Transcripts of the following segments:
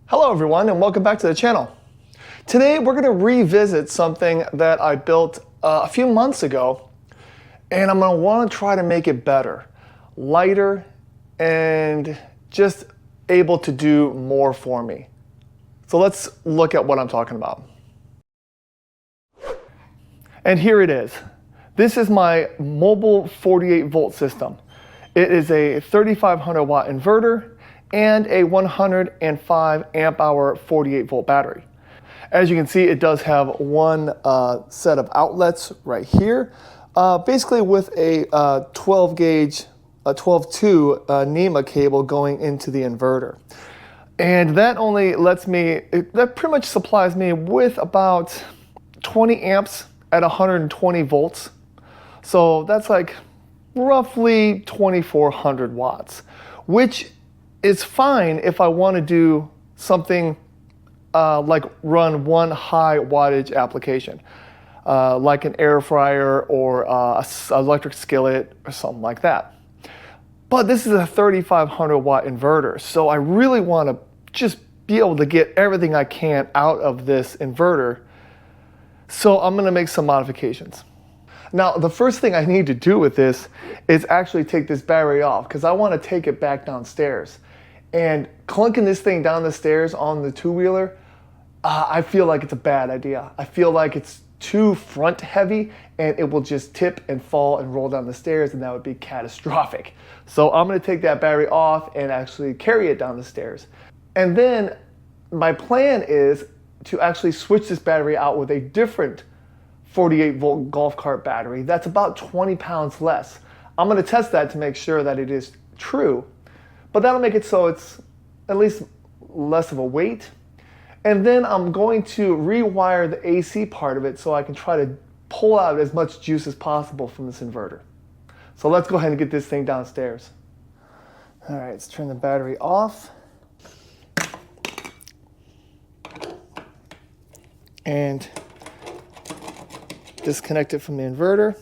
Hello everyone and welcome back to the channel. Today we're going to revisit something that I built a few months ago, and I'm going to want to try to make it better, lighter, and just able to do more for me. So let's look at what I'm talking about. And here it is. This is my mobile 48 volt system. It is a 3500 watt inverter and a 105 amp hour 48 volt battery. As you can see, it does have one set of outlets right here, basically with a 12 gauge, a 12-2 NEMA cable going into the inverter. And that only lets me, that pretty much supplies me with about 20 amps at 120 volts. So that's like roughly 2400 watts, which is fine if I want to do something like run one high wattage application, like an air fryer or an electric skillet or something like that. But this is a 3500 watt inverter, so I really want to just be able to get everything I can out of this inverter. So I'm going to make some modifications. Now, the first thing I need to do with this is actually take this battery off, because I want to take it back downstairs. And clunking this thing down the stairs on the two-wheeler, I feel like it's a bad idea. I feel like it's too front heavy and it will just tip and fall and roll down the stairs, and that would be catastrophic. So I'm going to take that battery off and actually carry it down the stairs. And then my plan is to actually switch this battery out with a different 48 volt golf cart battery that's about 20 pounds less. I'm going to test that to make sure that it is true, but that'll make it so it's at least less of a weight. And then I'm going to rewire the AC part of it so I can try to pull out as much juice as possible from this inverter. So let's go ahead and get this thing downstairs. All right, let's turn the battery off. And disconnect it from the inverter.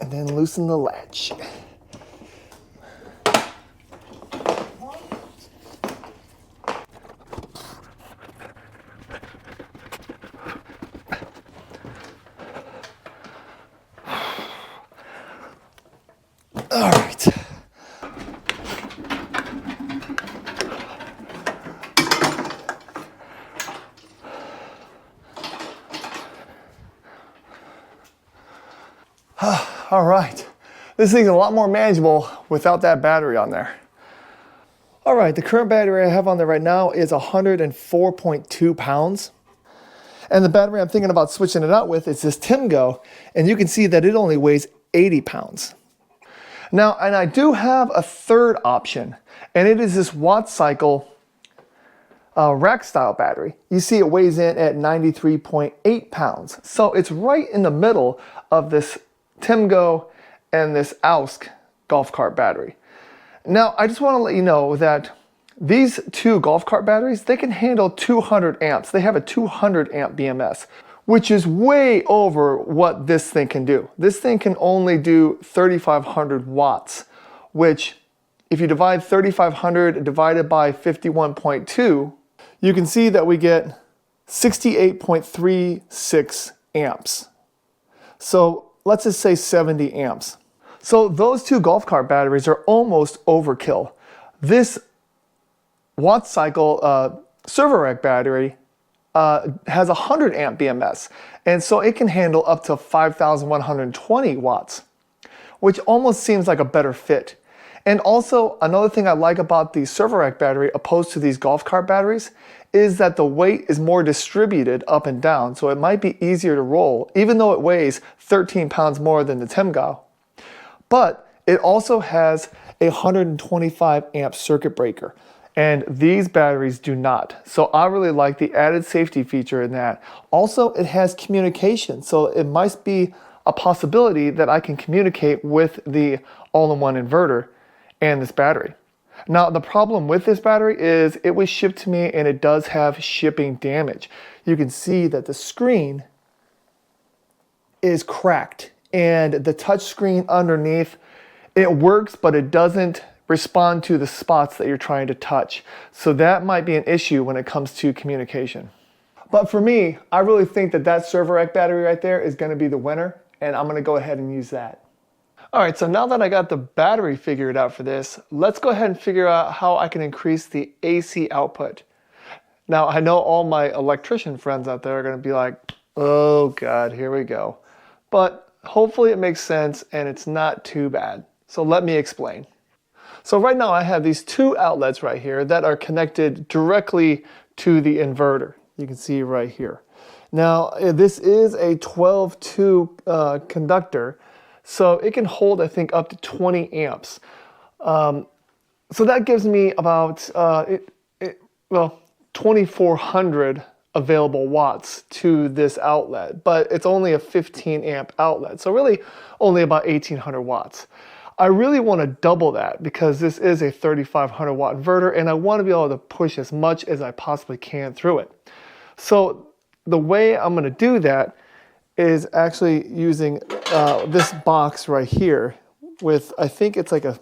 And then loosen the latch. All right. All right. This thing's a lot more manageable without that battery on there. All right, the current battery I have on there right now is 104.2 pounds. And the battery I'm thinking about switching it out with is this Timgo, and you can see that it only weighs 80 pounds. Now, and I do have a third option, and it is this WattCycle rack style battery. You see it weighs in at 93.8 pounds. So it's right in the middle of this Timgo and this Ausk golf cart battery. Now, I just want to let you know that these two golf cart batteries, they can handle 200 amps. They have a 200 amp BMS, which is way over what this thing can do. This thing can only do 3,500 watts, which if you divide 3,500 divided by 51.2, you can see that we get 68.36 amps. So let's just say 70 amps. So those two golf cart batteries are almost overkill. This WattCycle server rack battery has a 100 amp BMS, and so it can handle up to 5,120 watts, which almost seems like a better fit. And also, another thing I like about the server rack battery opposed to these golf cart batteries is that the weight is more distributed up and down, so it might be easier to roll, even though it weighs 13 pounds more than the Timgo. But it also has a 125 amp circuit breaker, and these batteries do not. So I really like the added safety feature in that. Also, it has communication, so it might be a possibility that I can communicate with the all-in-one inverter and this battery. Now, the problem with this battery is it was shipped to me and it does have shipping damage. You can see that the screen is cracked, and the touch screen underneath, it works, but it doesn't respond to the spots that you're trying to touch. So that might be an issue when it comes to communication. But for me, I really think that that server rack battery right there is going to be the winner, and I'm going to go ahead and use that. All right, so now that I got the battery figured out for this, let's go ahead and figure out how I can increase the AC output. Now, I know all my electrician friends out there are going to be like, oh God, here we go. But hopefully it makes sense and it's not too bad. So let me explain. So right now I have these two outlets right here that are connected directly to the inverter. You can see right here. Now, this is a 12-2 conductor, so it can hold, I think, up to 20 amps. So that gives me about, 2,400 available watts to this outlet, but it's only a 15 amp outlet, so really only about 1,800 watts. I really want to double that because this is a 3,500 watt inverter and I want to be able to push as much as I possibly can through it. So the way I'm going to do that is actually using this box right here with, I think it's like a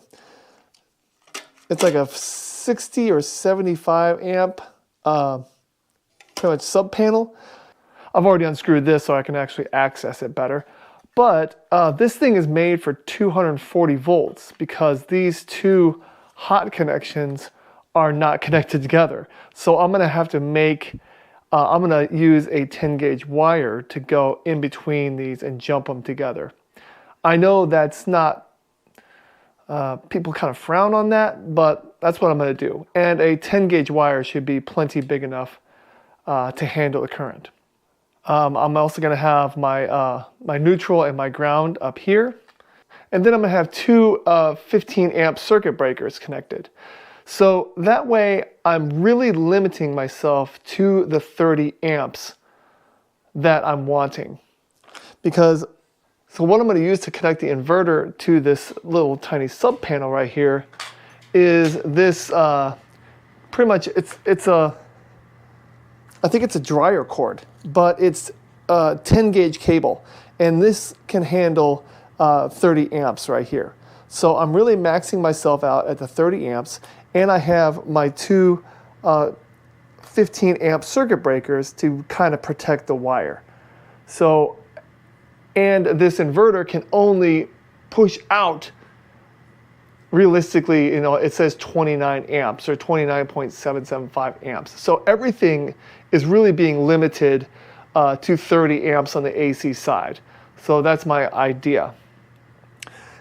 60 or 75 amp pretty much sub panel. I've already unscrewed this so I can actually access it better. But this thing is made for 240 volts because these two hot connections are not connected together. So I'm going to have to make, I'm going to use a 10 gauge wire to go in between these and jump them together. I know that's not, people kind of frown on that, but that's what I'm going to do. And a 10 gauge wire should be plenty big enough to handle the current. I'm also going to have my, my neutral and my ground up here. And then I'm going to have two 15 amp circuit breakers connected. So that way I'm really limiting myself to the 30 amps that I'm wanting. Because, so what I'm going to use to connect the inverter to this little tiny sub panel right here is this, pretty much it's a, I think it's a dryer cord, but it's a 10 gauge cable, and this can handle 30 amps right here. So I'm really maxing myself out at the 30 amps, and I have my two 15 amp circuit breakers to kind of protect the wire. So, and this inverter can only push out, realistically, you know, it says 29 amps or 29.775 amps. So everything is really being limited to 30 amps on the AC side. So that's my idea.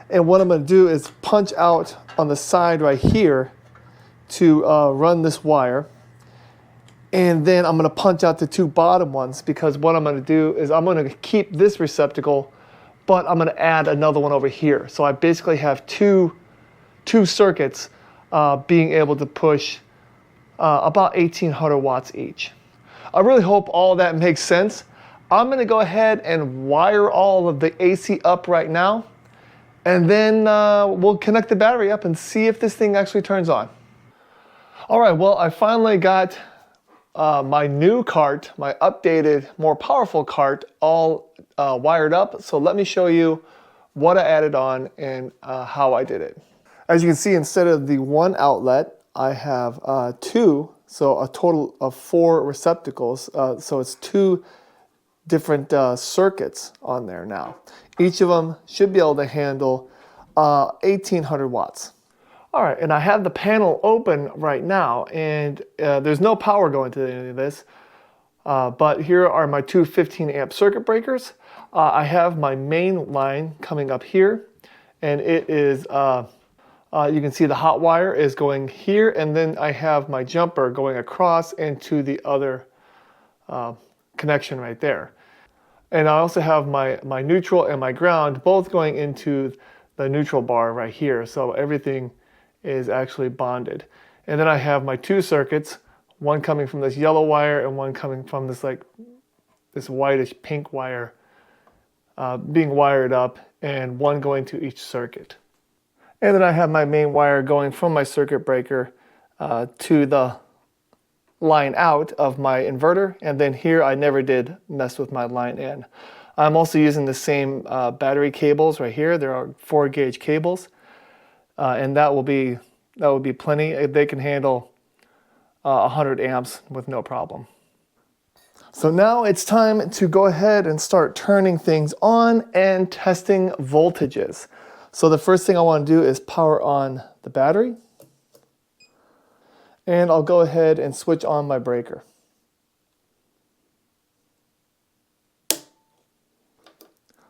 And what I'm going to do is punch out on the side right here to run this wire. And then I'm going to punch out the two bottom ones because what I'm going to do is I'm going to keep this receptacle, but I'm going to add another one over here. So I basically have two circuits being able to push about 1,800 watts each. I really hope all that makes sense. I'm going to go ahead and wire all of the AC up right now, and then we'll connect the battery up and see if this thing actually turns on. All right, well, I finally got my new cart, my updated, more powerful cart, all wired up. So let me show you what I added on and how I did it. As you can see, instead of the one outlet, I have two, so a total of 4 receptacles. So it's 2 different circuits on there now. Each of them should be able to handle 1,800 watts. All right, and I have the panel open right now, and there's no power going to any of this. But here are my two 15 amp circuit breakers. I have my main line coming up here, and it is, you can see the hot wire is going here, and then I have my jumper going across into the other connection right there. And I also have my neutral and my ground both going into the neutral bar right here, so everything is actually bonded. And then I have my 2 circuits, one coming from this yellow wire and one coming from this this whitish pink wire being wired up, and one going to each circuit. And then I have my main wire going from my circuit breaker to the line out of my inverter, and then here I never did mess with my line in. I'm also using the same battery cables right here. There are 4 gauge cables, and that will be That would be plenty. They can handle 100 amps with no problem. So now it's time to go ahead and start turning things on and testing voltages. So the first thing I want to do is power on the battery. And I'll go ahead and switch on my breaker.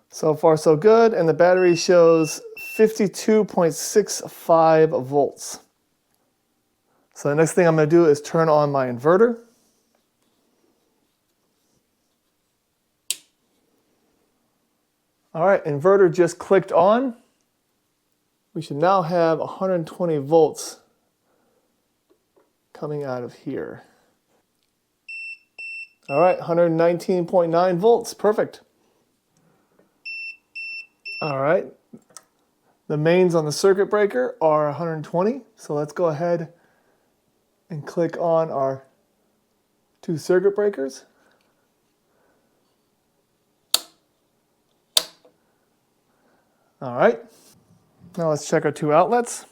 So far so good, and the battery shows 52.65 volts. So the next thing I'm going to do is turn on my inverter. All right, inverter just clicked on. We should now have 120 volts coming out of here. All right, 119.9 volts, perfect. All right, the mains on the circuit breaker are 120, so let's go ahead and click on our 2 circuit breakers. All right, now let's check our 2 outlets.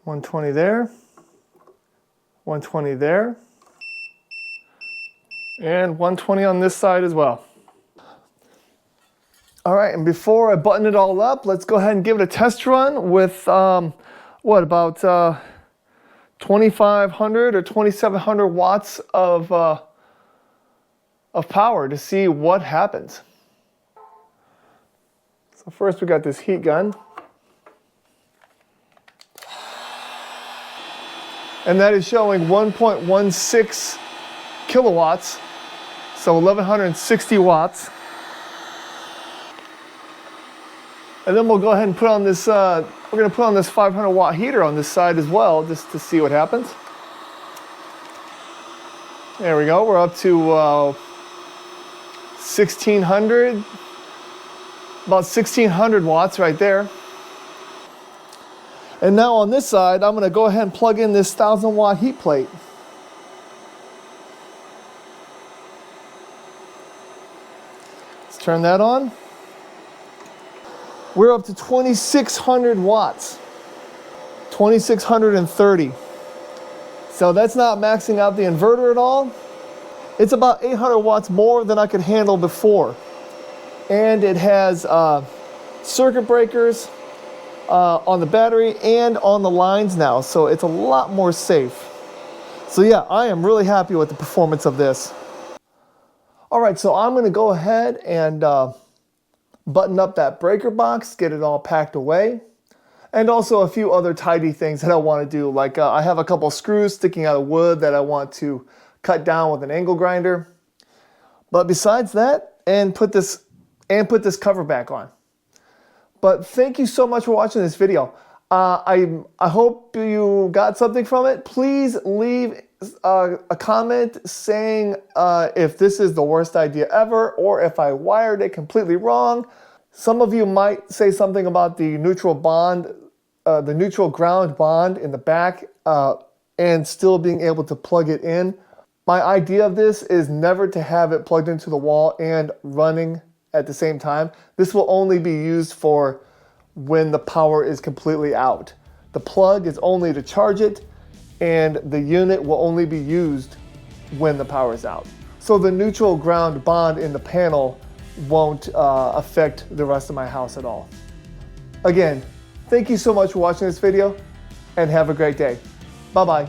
120 there, 120 there, and 120 on this side as well. All right, and before I button it all up, let's go ahead and give it a test run with, what, about 2,500 or 2,700 watts of power to see what happens. So first we got this heat gun. And that is showing 1.16 kilowatts, so 1,160 watts. And then we'll go ahead and put on this, we're going to put on this 500 watt heater on this side as well, just to see what happens. There we go, we're up to 1,600, about 1,600 watts right there. And now on this side, I'm going to go ahead and plug in this 1,000 watt heat plate. Let's turn that on. We're up to 2,600 watts, 2,630. So that's not maxing out the inverter at all. It's about 800 watts more than I could handle before. And it has circuit breakers on the battery and on the lines now, so it's a lot more safe. So yeah, I am really happy with the performance of this. All right, so I'm going to go ahead and button up that breaker box, get it all packed away, and also a few other tidy things that I want to do. Like I have a couple screws sticking out of wood that I want to cut down with an angle grinder. But besides that, and put this cover back on. But thank you so much for watching this video. I hope you got something from it. Please leave a comment saying if this is the worst idea ever or if I wired it completely wrong. Some of you might say something about the neutral bond, the neutral ground bond in the back and still being able to plug it in. My idea of this is never to have it plugged into the wall and running at the same time. This will only be used for when the power is completely out. The plug is only to charge it, and the unit will only be used when the power is out. So the neutral ground bond in the panel won't affect the rest of my house at all. Again, thank you so much for watching this video, and have a great day. Bye-bye.